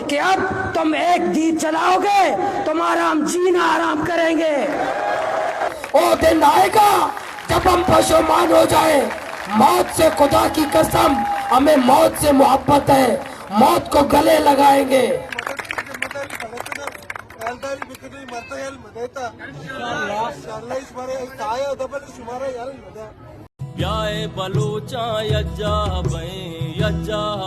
کہ اب تم ایک دید چلاؤ گے تمہارا ہم جینا آرام کریں گے. وہ دن آئے گا جب ہم پشیمان ہو جائیں. موت سے خدا کی قسم ہمیں موت سے محبت ہے, موت کو گلے لگائیں گے. بیائے بلوچا یجا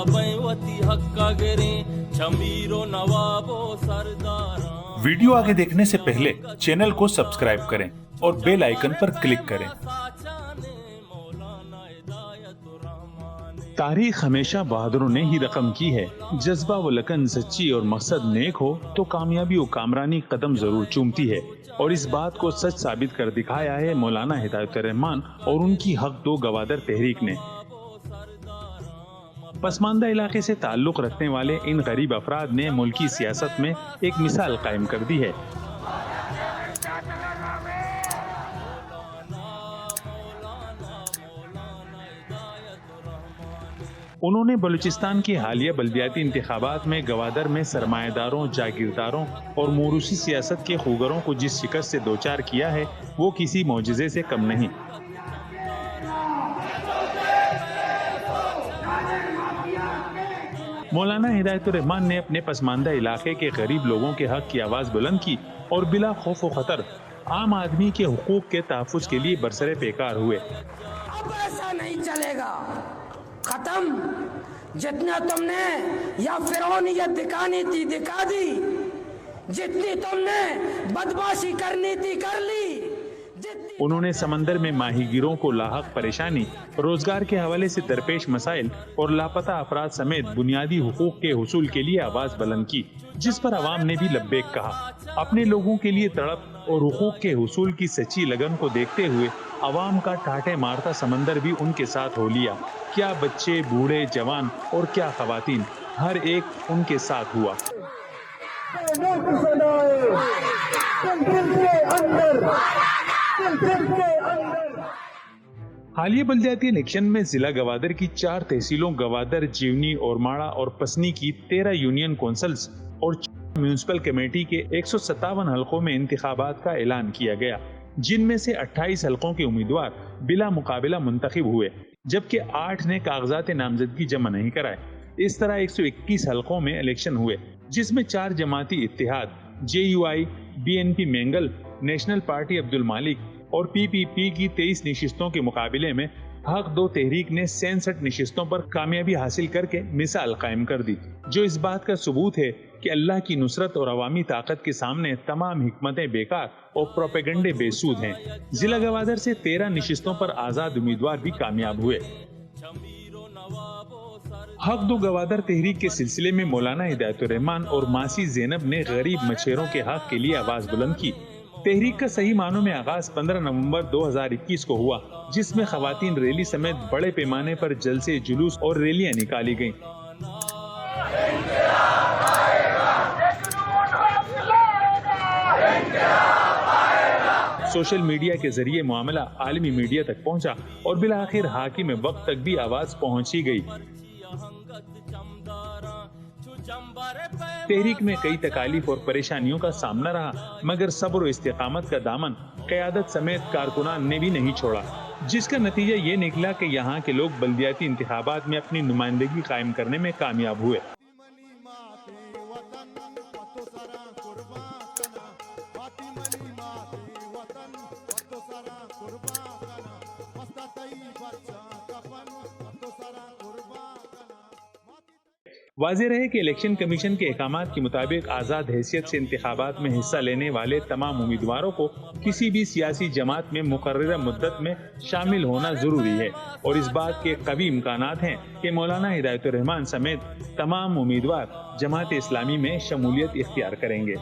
بیں وتی حقا گریں شمیر و نواب و سرداراں. ویڈیو آگے دیکھنے سے پہلے چینل کو سبسکرائب کریں اور بیل آئیکن پر کلک کریں. تاریخ ہمیشہ بہادروں نے ہی رقم کی ہے. جذبہ و لگن سچی اور مقصد نیک ہو تو کامیابی و کامرانی قدم ضرور چومتی ہے, اور اس بات کو سچ ثابت کر دکھایا ہے مولانا ہدایت الرحمان اور ان کی حق دو گوادر تحریک نے. پسماندہ علاقے سے تعلق رکھنے والے ان غریب افراد نے ملکی سیاست میں ایک مثال قائم کر دی ہے. انہوں نے بلوچستان کی حالیہ بلدیاتی انتخابات میں گوادر میں سرمایہ داروں, جاگیرداروں اور موروثی سیاست کے خوگروں کو جس شکست سے دوچار کیا ہے وہ کسی معجزے سے کم نہیں. مولانا ہدایت الرحمان نے اپنے پسماندہ علاقے کے غریب لوگوں کے حق کی آواز بلند کی اور بلا خوف و خطر عام آدمی کے حقوق کے تحفظ کے لیے برسر پیکار ہوئے. اب ایسا نہیں چلے گا, ختم. جتنا تم نے یا فرعونیت دکھانی تھی دکھا دی, جتنی تم نے بدماشی کرنی تھی کر لی. انہوں نے سمندر میں ماہی گیروں کو لاحق پریشانی, روزگار کے حوالے سے درپیش مسائل اور لاپتہ افراد سمیت بنیادی حقوق کے حصول کے لیے آواز بلند کی, جس پر عوام نے بھی لبیک کہا. اپنے لوگوں کے لیے تڑپ اور حقوق کے حصول کی سچی لگن کو دیکھتے ہوئے عوام کا ٹھاٹھے مارتا سمندر بھی ان کے ساتھ ہو لیا. کیا بچے, بوڑھے, جوان اور کیا خواتین, ہر ایک ان کے ساتھ ہوا. حالیہ بلدیاتی الیکشن میں ضلع گوادر کی 4 تحصیلوں گوادر, جیونی, اورماڑا اور پسنی کی 13 یونین کونسلز اور میونسپل کمیٹی کے 157 حلقوں میں انتخابات کا اعلان کیا گیا, جن میں سے 28 حلقوں کے امیدوار بلا مقابلہ منتخب ہوئے جبکہ 8 نے کاغذات نامزدگی جمع نہیں کرائے. اس طرح 121 حلقوں میں الیکشن ہوئے, جس میں 4 جماعتی اتحاد JUI, BNP Mengal, national party عبد المالک اور PPP کی 23 نشستوں کے مقابلے میں حق دو تحریک نے 66 نشستوں پر کامیابی حاصل کر کے مثال قائم کر دی, جو اس بات کا ثبوت ہے کہ اللہ کی نصرت اور عوامی طاقت کے سامنے تمام حکمتیں بیکار اور پروپیگنڈے بے سود ہیں. ضلع گوادر سے 13 نشستوں پر آزاد امیدوار بھی کامیاب ہوئے. حق دو گوادر تحریک کے سلسلے میں مولانا ہدایت الرحمان اور ماسی زینب نے غریب مچھیروں کے حق کے لیے آواز بلند کی. تحریک کا صحیح معنوں میں آغاز 15 نومبر 2021 کو ہوا, جس میں خواتین ریلی سمیت بڑے پیمانے پر جلسے, جلوس اور ریلیاں نکالی گئیں. سوشل میڈیا کے ذریعے معاملہ عالمی میڈیا تک پہنچا اور بالآخر حاکم وقت تک بھی آواز پہنچی گئی. تحریک میں کئی تکالیف اور پریشانیوں کا سامنا رہا, مگر صبر و استقامت کا دامن قیادت سمیت کارکنان نے بھی نہیں چھوڑا, جس کا نتیجہ یہ نکلا کہ یہاں کے لوگ بلدیاتی انتخابات میں اپنی نمائندگی قائم کرنے میں کامیاب ہوئے. واضح رہے کہ الیکشن کمیشن کے احکامات کے مطابق آزاد حیثیت سے انتخابات میں حصہ لینے والے تمام امیدواروں کو کسی بھی سیاسی جماعت میں مقررہ مدت میں شامل ہونا ضروری ہے, اور اس بات کے قوی امکانات ہیں کہ مولانا ہدایت الرحمان سمیت تمام امیدوار جماعت اسلامی میں شمولیت اختیار کریں گے.